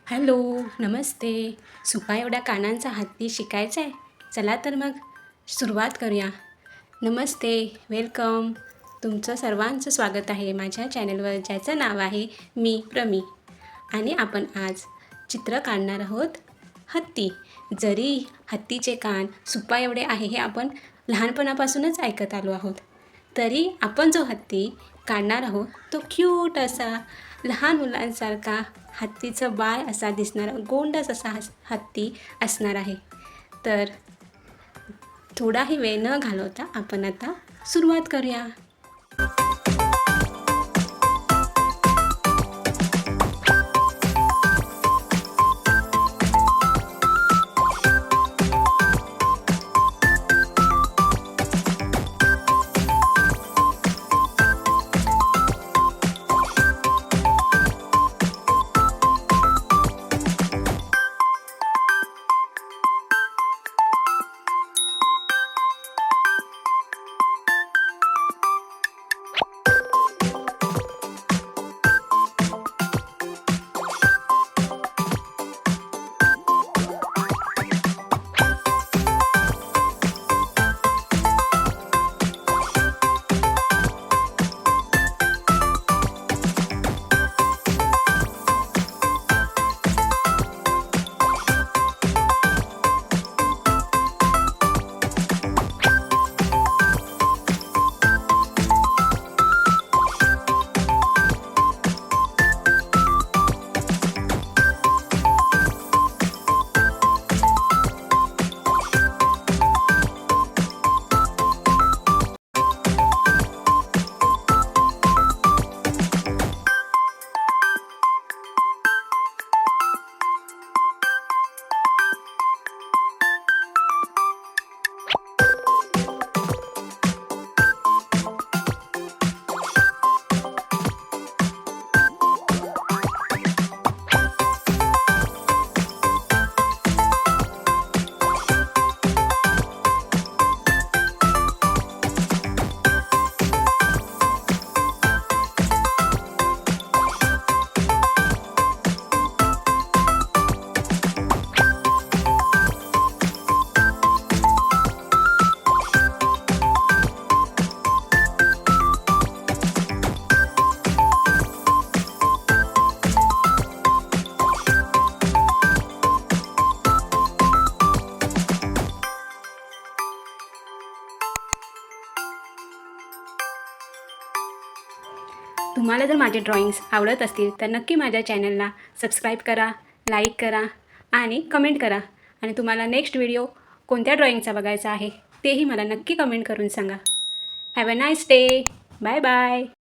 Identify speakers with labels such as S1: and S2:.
S1: Hello, नमस्ते. सुका एवढ्या कानांचा हत्ती शिकायचा आहे? चला तर मग सुरुवात करूया. नमस्ते, वेलकम. तुमचं सर्वांचं स्वागत आहे माझ्या चॅनलवर, ज्याचं नाव आहे मी प्रमी. आणि आपण आज चित्र काढणार आहोत हत्ती. जरी हत्तीचे कान सुपा एवढे आहे हे आपण लहानपणापासूनच ऐकत आलो आहोत, तरी आपण जो हत्ती काढणार आहोत तो क्यूट असा लहान मुलांसारखा हत्तीचं बाळ असा दिसणारा गोंडस असा हत्ती असणार आहे. तर थोडाही वेळ न घालवता आपण आता सुरुवात करूया. तुम्हाला जर माझे ड्रॉइंग्स आवडत असतील तर नक्की माझ्या चॅनलला सबस्क्राईब करा, लाईक करा आणि कमेंट करा. आणि तुम्हाला नेक्स्ट व्हिडिओ कोणत्या ड्रॉइंगचा बघायचा आहे तेही मला नक्की कमेंट करून सांगा. Have a nice day. Bye bye.